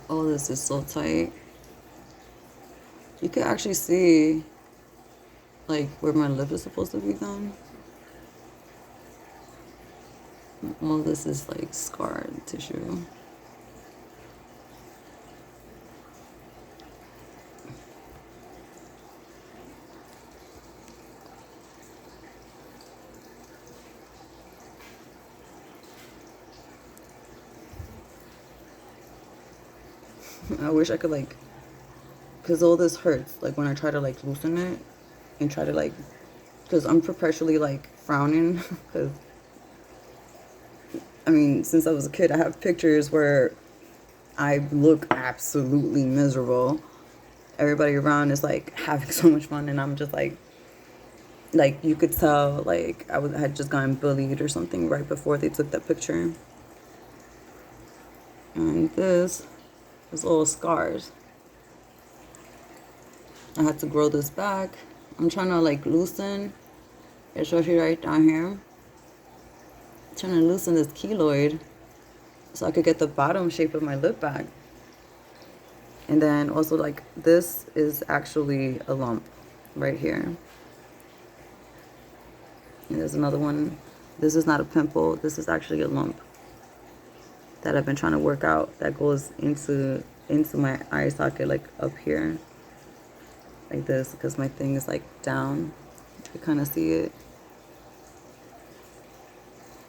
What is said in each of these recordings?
Oh, this is so tight. You can actually see like where my lip is supposed to be done. All this is like scarred tissue. I wish I could like, because all this hurts. Like when I try to like loosen it and try to like, because I'm perpetually like frowning. Because I mean, since I was a kid, I have pictures where I look absolutely miserable. Everybody around is like having so much fun, and I'm just like you could tell like had just gotten bullied or something right before they took that picture. And this is all scars. I had to grow this back. I'm trying to like loosen, especially right down here. I'm trying to loosen this keloid so I could get the bottom shape of my lip back. And then also like this is actually a lump right here. And there's another one. This is not a pimple. This is actually a lump that I've been trying to work out that goes into my eye socket, like up here, like this, because my thing is like down. You kind of see it.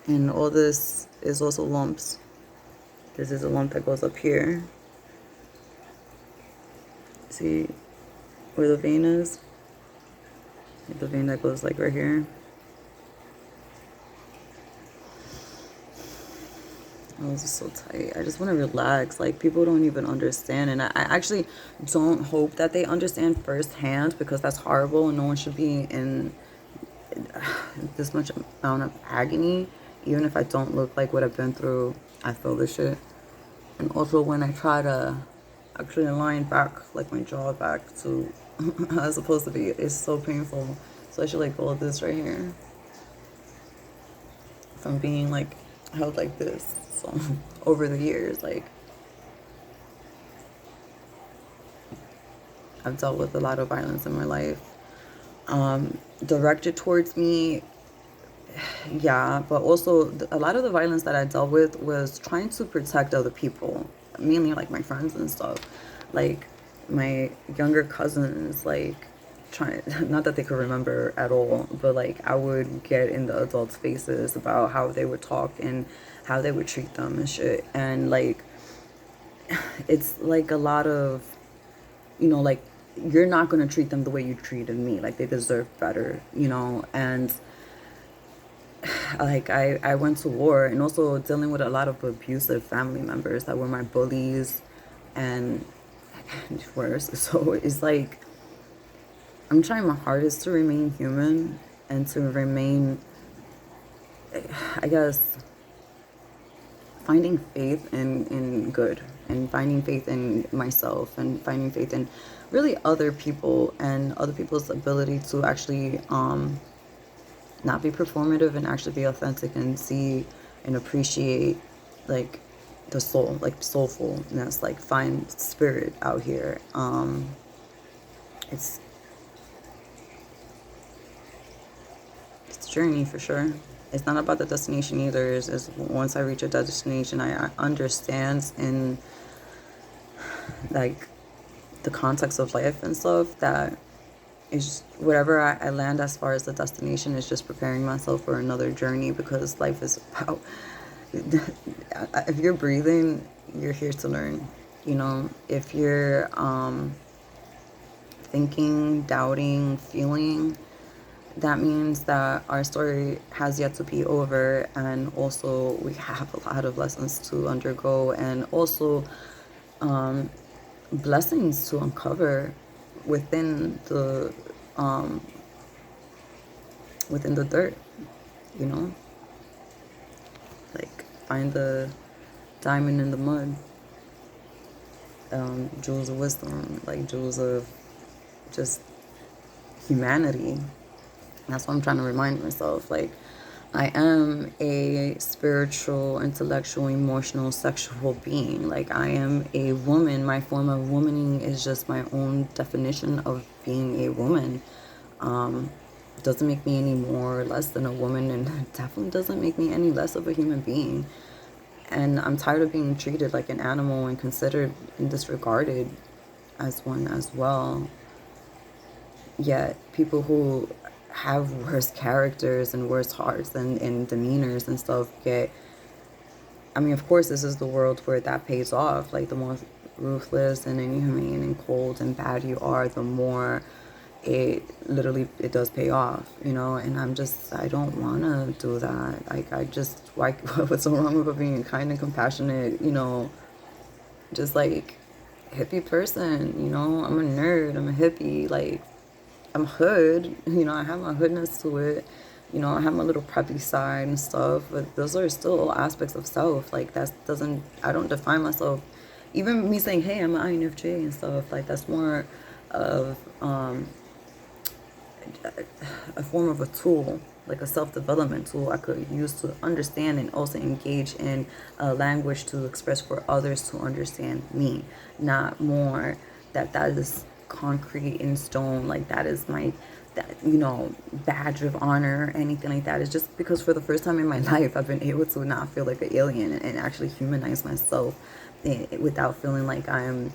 And all this is also lumps. This is a lump that goes up here. See where the vein is? Like the vein that goes like right here. Oh, this is so tight. I just want to relax. Like, people don't even understand. And I actually don't hope that they understand firsthand because that's horrible and no one should be in this much amount of agony. Even if I don't look like what I've been through, I feel this shit. And also when I try to actually align back, like my jaw back to how it's supposed to be, it's so painful. So I should like all this right here from being like held like this. So over the years, like I've dealt with a lot of violence in my life. Directed towards me, yeah, but also a lot of the violence that I dealt with was trying to protect other people, mainly like my friends and stuff, like my younger cousins, like trying, not that they could remember at all, but like I would get in the adults' faces about how they would talk and how they would treat them and shit. And like, it's like a lot of, like you're not going to treat them the way you treated me. Like they deserve better, and like I went to war and also dealing with a lot of abusive family members that were my bullies and worse. So it's like I'm trying my hardest to remain human and to remain, I guess, finding faith in good and finding faith in myself and finding faith in really other people and other people's ability to actually not be performative and actually be authentic and see and appreciate like the soul, like soulfulness, like find spirit out here. It's a journey for sure. It's not about the destination either. Is once I reach a destination, I understand in like the context of life and stuff that is whatever I land as far as the destination is just preparing myself for another journey because life is about if you're breathing, you're here to learn. If you're thinking, doubting, feeling, that means that our story has yet to be over, and also we have a lot of lessons to undergo and also blessings to uncover within the dirt, you know like find the diamond in the mud, jewels of wisdom, like jewels of just humanity. That's what I'm trying to remind myself. Like I am a spiritual, intellectual, emotional, sexual being. Like, I am a woman. My form of womaning is just my own definition of being a woman. Doesn't make me any more or less than a woman, and definitely doesn't make me any less of a human being. And I'm tired of being treated like an animal and considered and disregarded as one as well. Yet people who have worse characters and worse hearts and demeanors and stuff get, I mean, of course, this is the world where that pays off. Like, the more ruthless and inhumane and cold and bad you are, the more it does pay off, you know. And I don't want to do that. Like, why, what's so wrong with being kind and compassionate, you know, just like hippie person, you know. I'm a nerd, I'm a hippie, like, I'm hood, you know, I have my hoodness to it. You know, I have my little preppy side and stuff, but those are still aspects of self. Like, I don't define myself. Even me saying, hey, I'm an INFJ and stuff, like, that's more of a form of a tool, like a self-development tool I could use to understand and also engage in a language to express for others to understand me, not more that is concrete in stone, like that is my, that, you know, badge of honor or anything like that. It's just because for the first time in my life I've been able to not feel like an alien and actually humanize myself without feeling like I'm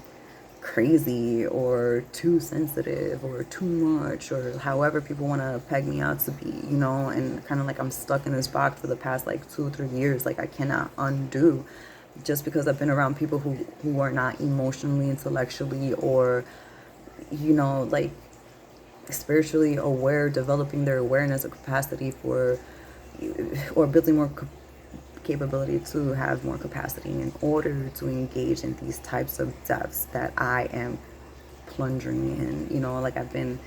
crazy or too sensitive or too much or however people want to peg me out to be, you know. And kind of like I'm stuck in this box for the past like 2 or 3 years. Like, I cannot undo just because I've been around people who are not emotionally, intellectually, or, you know, like spiritually aware, developing their awareness or capacity for, or building more capability to have more capacity in order to engage in these types of depths that I am plunging in. You know, like I've been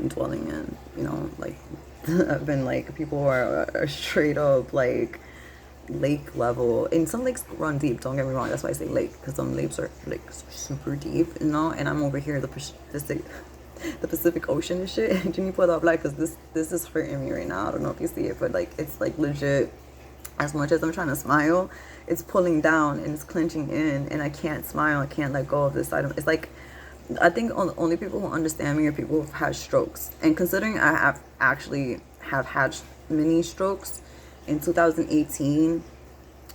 dwelling in, you know, like I've been like, people are straight up like lake level, and some lakes run deep, don't get me wrong, that's why I say lake, because some lakes are like super deep, you know. And I'm over here the Pacific Ocean and shit. And you pull that black, because this is hurting me right now. I don't know if you see it, but like, it's like legit, as much as I'm trying to smile, it's pulling down and it's clenching in, and I can't smile, I can't let go of this item. It's like, I think only people who understand me are people who've had strokes. And considering I have had many strokes in 2018,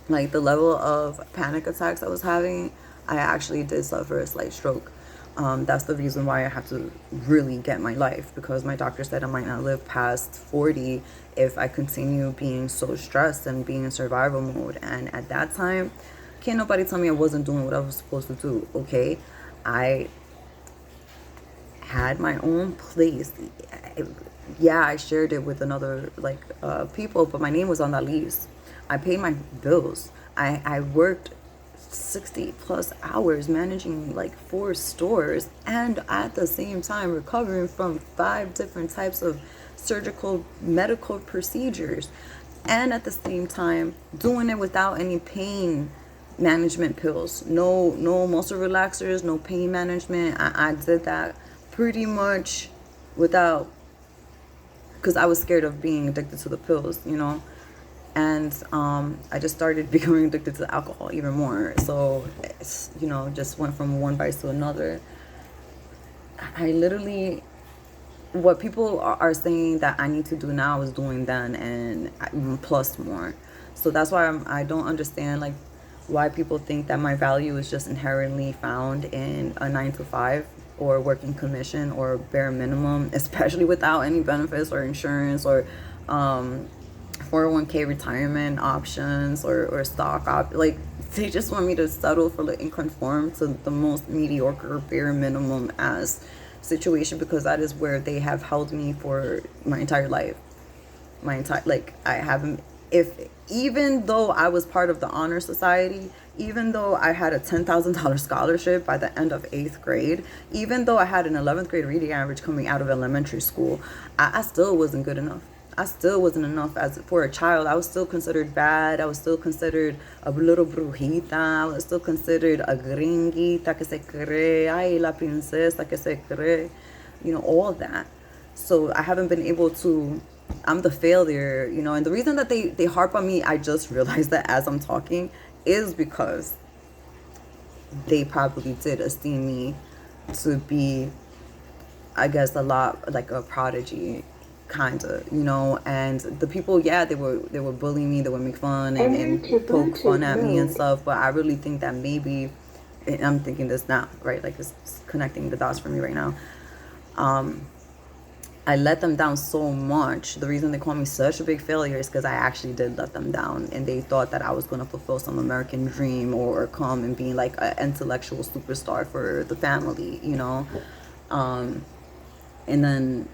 like the level of panic attacks I was having, I actually did suffer a slight stroke. That's the reason why I have to really get my life, because my doctor said I might not live past 40 if I continue being so stressed and being in survival mode. And at that time, can't nobody tell me I wasn't doing what I was supposed to do, okay? I had my own place. Yeah, I shared it with another like people, but my name was on that lease. I paid my bills. I worked 60 plus hours managing like 4 stores, and at the same time recovering from 5 different types of surgical medical procedures, and at the same time doing it without any pain management pills, no muscle relaxers, no pain management. I did that pretty much without, because I was scared of being addicted to the pills, you know. And I just started becoming addicted to alcohol even more. So it's, you know, just went from one vice to another. I literally, what people are saying that I need to do now is doing then, and plus more. So that's why I don't understand like why people think that my value is just inherently found in a 9 to 5 or working commission or bare minimum, especially without any benefits or insurance or 401k retirement options or like, they just want me to settle for and conform to the most mediocre bare minimum as situation, because that is where they have held me for my entire life. Like, I haven't, if, even though I was part of the honor society, even though I had a $10,000 scholarship by the end of 8th grade, even though I had an 11th grade reading average coming out of elementary school, I still wasn't good enough. I still wasn't enough as for a child. I was still considered bad. I was still considered a little brujita. I was still considered a gringuita que se cree, ay, la princesa que se cree, you know, all that. So I haven't been able to, I'm the failure, you know. And the reason that they harp on me, I just realized that as I'm talking, is because they probably did esteem me to be, I guess, a lot like a prodigy, kind of, you know. And the people, yeah, they were bullying me, they would make fun and poke fun at me and stuff. But I really think that maybe, and I'm thinking this now, right? Like it's connecting the dots for me right now. I let them down so much. The reason they call me such a big failure is because I actually did let them down, and they thought that I was going to fulfill some American dream or come and be like an intellectual superstar for the family, you know. And then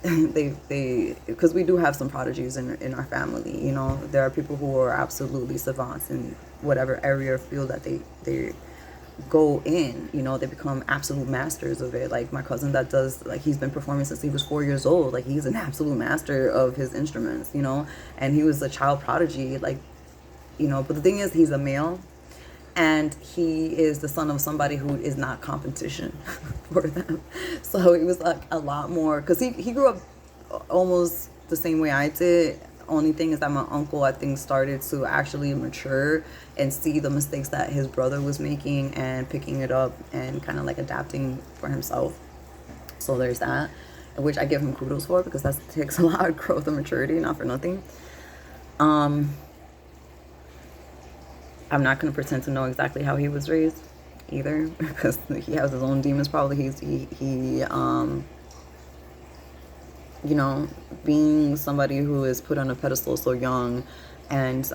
they because we do have some prodigies in our family, you know. There are people who are absolutely savants in whatever area or field that they go in, you know. They become absolute masters of it. Like my cousin that does, like, he's been performing since he was 4 years old. Like he's an absolute master of his instruments, you know. And he was a child prodigy, like, you know. But the thing is, he's a male, and he is the son of somebody who is not competition for them. So it was like a lot more, because he grew up almost the same way I did. Only thing is that my uncle, I think, started to actually mature and see the mistakes that his brother was making and picking it up and kind of like adapting for himself. So there's that, which I give him kudos for, because that takes a lot of growth and maturity, not for nothing. I'm not going to pretend to know exactly how he was raised either, because he has his own demons. Probably he you know, being somebody who is put on a pedestal so young and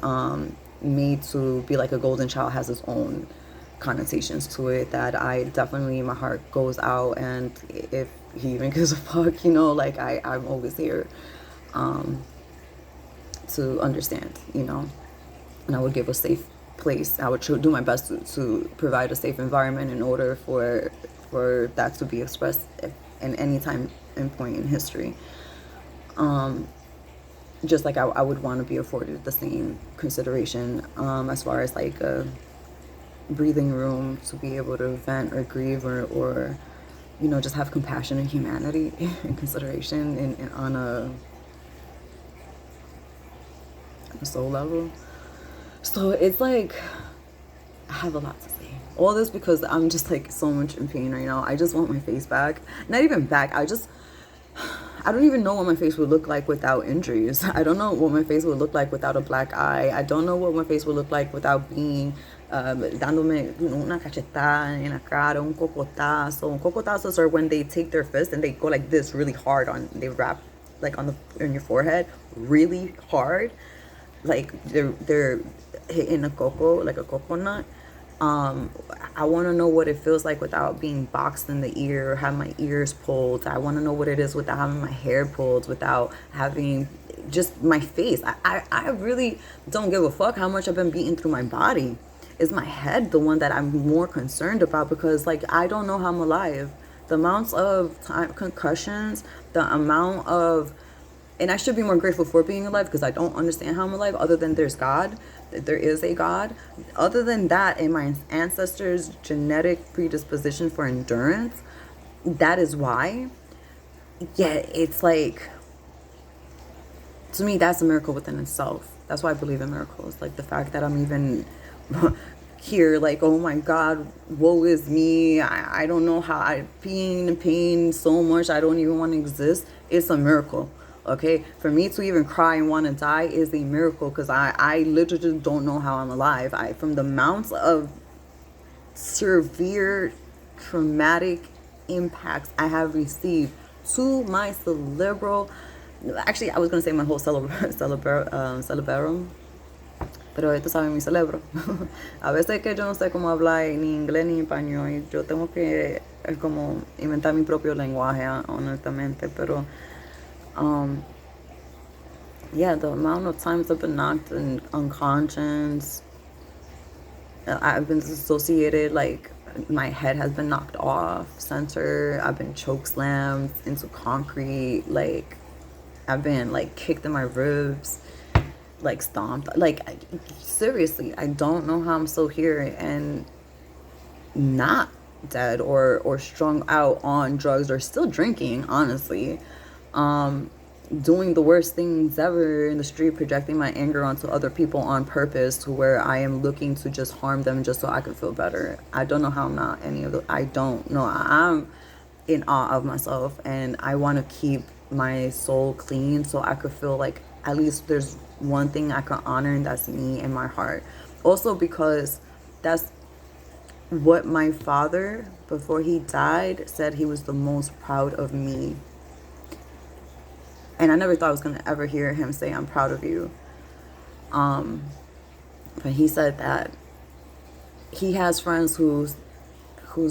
made to be like a golden child has its own connotations to it that I definitely, my heart goes out. And if he even gives a fuck, you know, like I'm always here to understand, you know. And I would give a safe place. I would do my best to provide a safe environment in order for that to be expressed in any time and point in history. Just like I would want to be afforded the same consideration as far as like a breathing room to be able to vent or grieve or you know, just have compassion and humanity and consideration in on a soul level. So it's like I have a lot to say. All this because I'm just like so much in pain right now. I just want my face back. Not even back. I don't even know what my face would look like without injuries. I don't know what my face would look like without a black eye. I don't know what my face would look like without being dándome una cachetada en la cara, un cocotazo. Un cocotazos are when they take their fist and they go like this really hard on, they wrap like on your forehead really hard, like they're hitting a coco, like a coconut. I want to know what it feels like without being boxed in the ear or having my ears pulled. I want to know what it is without having my hair pulled, without having just my face. I really don't give a fuck how much I've been beaten through my body. Is my head the one that I'm more concerned about? Because like I don't know how I'm alive. The amounts of concussions, the amount of, and I should be more grateful for being alive because I don't understand how I'm alive, other than there's God. There is a God. Other than that, and my ancestors' genetic predisposition for endurance, that is why. Yeah, it's like, to me, that's a miracle within itself. That's why I believe in miracles. Like the fact that I'm even here, like, oh my God, woe is me. I don't know how I'm being in pain so much. I don't even want to exist. It's a miracle. Okay, for me to even cry and want to die is a miracle, because I literally don't know how I'm alive. From the amounts of severe traumatic impacts I have received to my cerebral, actually I was going to say my whole cerebrum, pero esto sabe mi cerebro. A veces que yo no sé cómo hablar ni inglés ni español y yo tengo que como inventar mi propio lenguaje, honestamente, pero yeah, the amount of times I've been knocked unconscious, I've been dissociated, like my head has been knocked off center, I've been choke slammed into concrete, like I've been like kicked in my ribs, like stomped, like seriously, I don't know how I'm still here and not dead or strung out on drugs or still drinking, honestly. Doing the worst things ever in the street, projecting my anger onto other people on purpose to where I am looking to just harm them just so I can feel better. I don't know how I'm not any of the, I don't know. I'm in awe of myself, and I want to keep my soul clean so I could feel like at least there's one thing I can honor, and that's me and my heart. Also because that's what my father, before he died, said he was the most proud of me. And I never thought I was going to ever hear him say, I'm proud of you. But he said that he has friends whose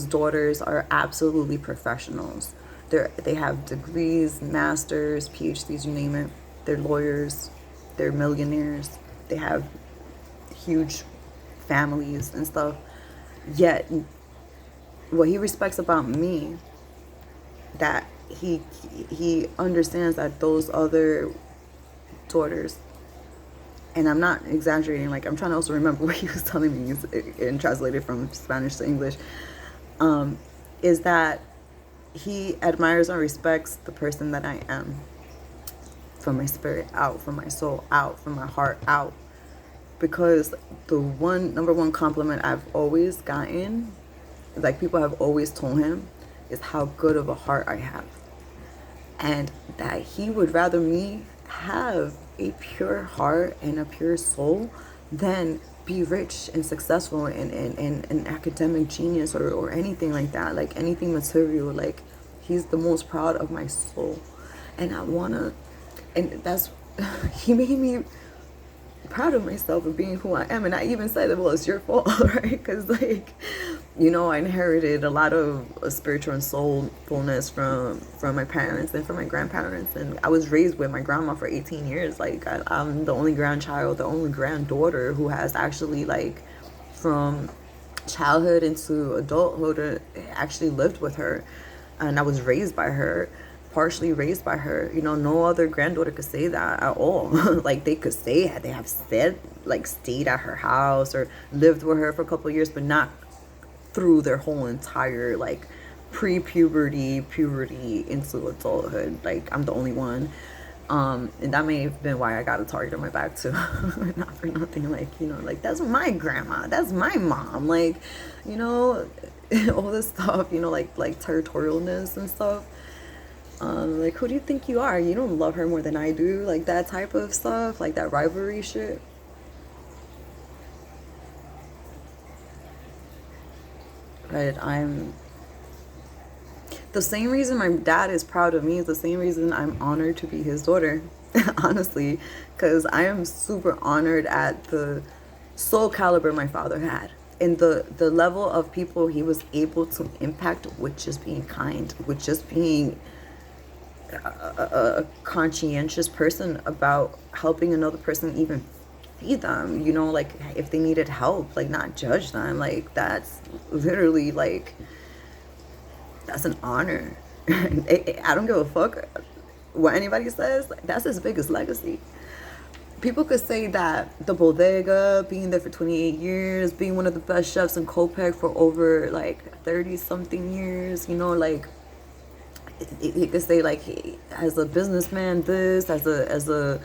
daughters are absolutely professionals. They have degrees, masters, PhDs, you name it. They're lawyers. They're millionaires. They have huge families and stuff. Yet, what he respects about me, that he understands that those other daughters, and I'm not exaggerating, like I'm trying to also remember what he was telling me and translated from Spanish to English, is that he admires and respects the person that I am, from my spirit out, from my soul out, from my heart out. Because the number one compliment I've always gotten, like people have always told him, is how good of a heart I have. And that he would rather me have a pure heart and a pure soul than be rich and successful and an academic genius or anything like that, like anything material. Like, he's the most proud of my soul. And I wanna, and that's, he made me proud of myself of being who I am. And I even said, well, it's your fault, right? Because, like, you know, I inherited a lot of spiritual and soulfulness from my parents and from my grandparents. And I was raised with my grandma for 18 years. Like, I'm the only grandchild, the only granddaughter who has actually, like, from childhood into adulthood, actually lived with her. And I was raised by her, partially raised by her. You know, no other granddaughter could say that at all. Like, they could say they have said, like, stayed at her house or lived with her for a couple of years, but not through their whole entire, like, pre-puberty, puberty into adulthood. Like, I'm the only one. And that may have been why I got a target on my back too. Not for nothing. Like, you know, like, that's my grandma, that's my mom, like, you know, all this stuff, you know, like territorialness and stuff. Like, who do you think you are? You don't love her more than I do. Like, that type of stuff, like that rivalry shit. But the same reason my dad is proud of me is the same reason I'm honored to be his daughter. Honestly, because I am super honored at the soul caliber my father had, and the level of people he was able to impact with just being kind, with just being a conscientious person about helping another person, even feed them, you know, like if they needed help, like not judge them. Like, that's literally, like, that's an honor. I don't give a fuck what anybody says. That's his biggest legacy. People could say that the bodega, being there for 28 years, being one of the best chefs in Copec for over like 30 something years, you know, like, he could say, like, as a businessman, this, as a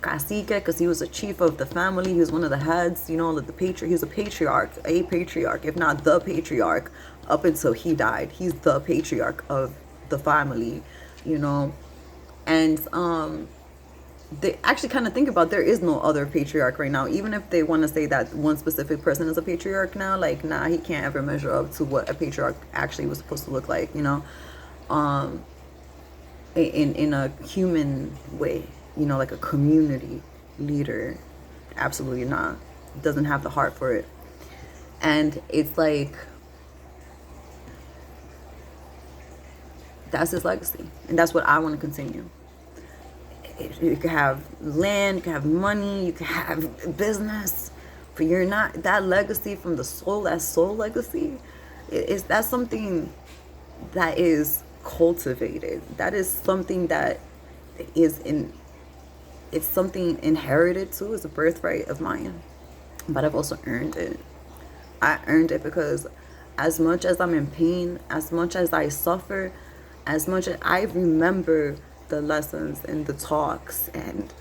cacique, because he was a chief of the family, he was one of the heads, you know, like he was a patriarch, if not the patriarch, up until he died. He's the patriarch of the family, you know. And they actually kind of think about, there is no other patriarch right now. Even if they want to say that one specific person is a patriarch now, like, nah, he can't ever measure up to what a patriarch actually was supposed to look like, you know. In a human way, you know, like a community leader. Absolutely not. Doesn't have the heart for it. And it's like, that's his legacy, and that's what I want to continue. You can have land, you can have money, you can have business, but you're not, that legacy from the soul, that soul legacy, that's something that is cultivated. That is something that is it's something inherited too. It's a birthright of mine, but I've also earned it. I earned it because as much as I'm in pain, as much as I suffer, as much as I remember the lessons and the talks and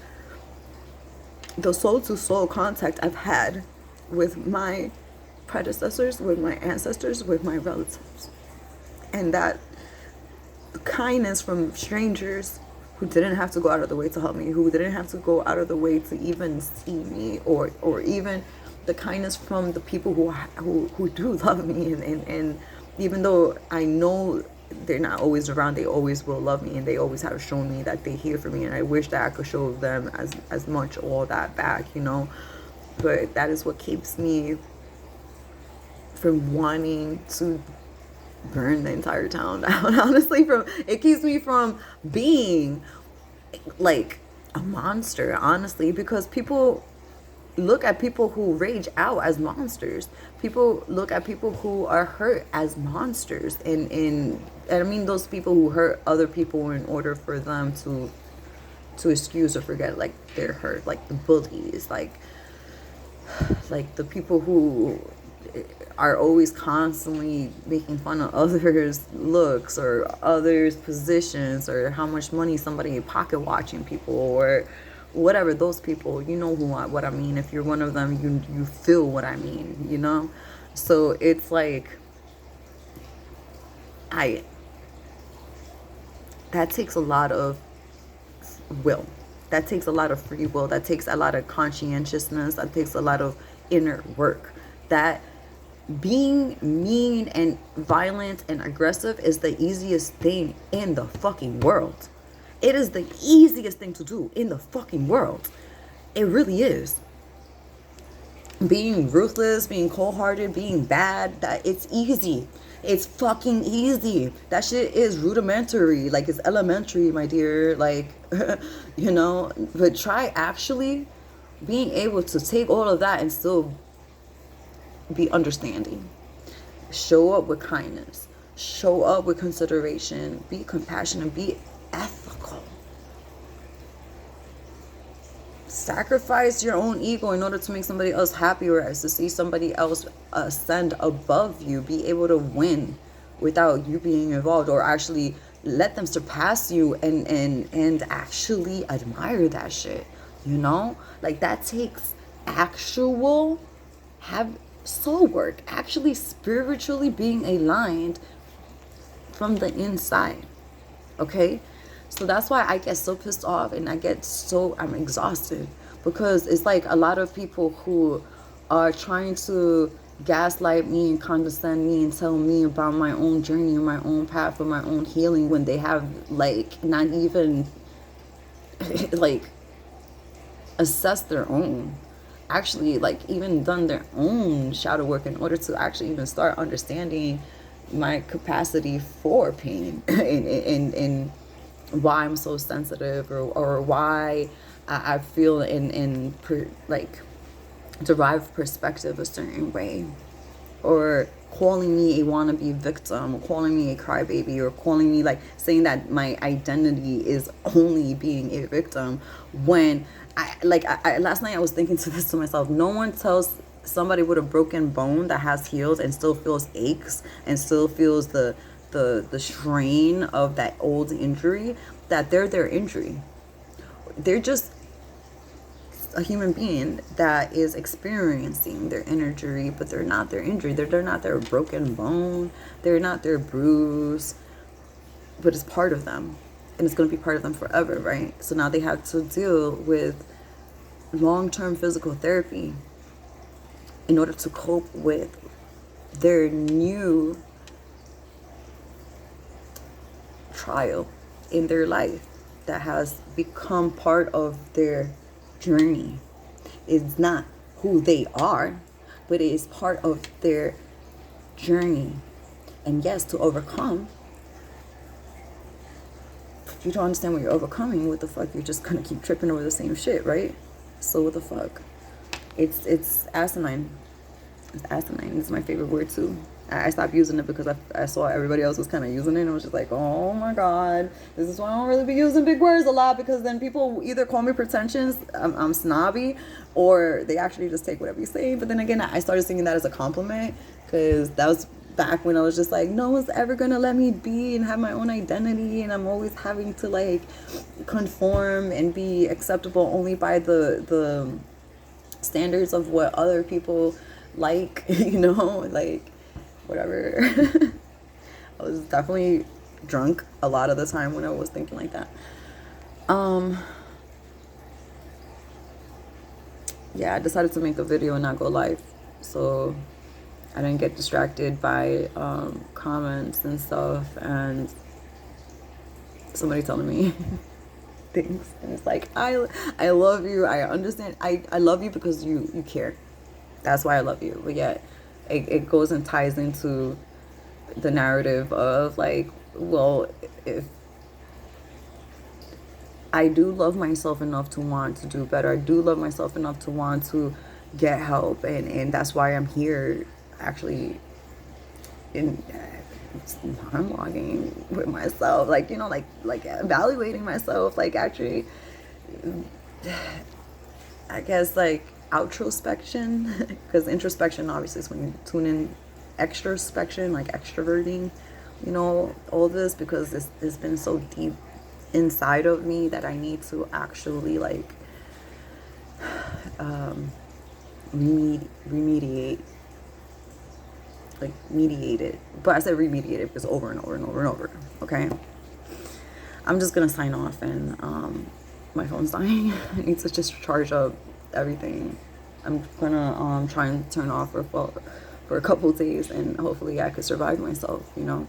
the soul to soul contact I've had with my predecessors, with my ancestors, with my relatives. And that kindness from strangers who didn't have to go out of the way to help me, who didn't have to go out of the way to even see me, or even the kindness from the people who do love me, and even though I know they're not always around, they always will love me, and they always have shown me that they here for me, and I wish that I could show them as much all that back, you know. But that is what keeps me from wanting to burn the entire town down. Honestly, it keeps me from being like a monster, honestly, because people look at people who rage out as monsters. People look at people who are hurt as monsters, and I mean those people who hurt other people in order for them to excuse or forget like they're hurt, like the bullies, like the people who are always constantly making fun of others' looks or others' positions or how much money somebody pocket watching people or whatever. Those people, you know what I mean. If you're one of them, you feel what I mean, you know. So it's like that takes a lot of will. That takes a lot of free will. That takes a lot of conscientiousness. That takes a lot of inner work. That being mean and violent and aggressive is the easiest thing in the fucking world. It is the easiest thing to do in the fucking world. It really is. Being ruthless, being cold-hearted, being bad, that it's easy. It's fucking easy. That shit is rudimentary. Like, it's elementary, my dear. Like, you know, but try actually being able to take all of that and still be understanding. Show up with kindness. Show up with consideration. Be compassionate. Be ethical. Sacrifice your own ego in order to make somebody else happy, or to see somebody else ascend above you. Be able to win without you being involved, or actually let them surpass you and actually admire that shit. You know, like that takes actual soul work, actually spiritually being aligned from the inside. Okay, so that's why I get so pissed off and I'm exhausted, because it's like a lot of people who are trying to gaslight me and condescend me and tell me about my own journey and my own path or my own healing, when they have like not even like assessed their own, actually like even done their own shadow work in order to actually even start understanding my capacity for pain and why I'm so sensitive, or why I feel like derived perspective a certain way, or calling me a wannabe victim, or calling me a crybaby, or calling me like saying that my identity is only being a victim, when I last night I was thinking to myself, no one tells somebody with a broken bone that has healed and still feels aches and still feels the strain of that old injury that they're their injury. They're just a human being that is experiencing their injury, but they're not their injury. They're not their broken bone. They're not their bruise, but it's part of them, and it's going to be part of them forever, right? So now they have to deal with long-term physical therapy in order to cope with their new trial in their life that has become part of their journey. It's not who they are, but it is part of their journey. And yes, to overcome, if you don't understand what you're overcoming, what the fuck, you're just gonna keep tripping over the same shit, right? So what the fuck? It's asinine. It's asinine. It's my favorite word too. I stopped using it because I saw everybody else was kind of using it, and I was just like, oh my god, this is why I don't really be using big words a lot, because then people either call me pretentious, I'm snobby, or they actually just take whatever you say. But then again, I started seeing that as a compliment, because that was back when I was just like, no one's ever gonna let me be and have my own identity, and I'm always having to like conform and be acceptable only by the standards of what other people like, you know, like whatever. I was definitely drunk a lot of the time when I was thinking like that. Yeah, I decided to make a video and not go live, so I didn't get distracted by comments and stuff, and somebody telling me things, and it's like, I love you, I understand, I love you because you care. That's why I love you. But yet it goes and ties into the narrative of like, well, if I do love myself enough to want to do better, I do love myself enough to want to get help, and that's why I'm here actually in monologuing with myself, like, you know, like evaluating myself, like actually, I guess like outrospection, because introspection obviously is when you tune in. Extrospection, like extroverting, you know, all this, because it's been so deep inside of me that I need to actually like remediate, like mediate it. But I said remediate it because over and over and over and over. Okay, I'm just gonna sign off, and my phone's dying. I need to just charge up everything. I'm gonna try and turn off for a couple of days, and hopefully I could survive myself, you know.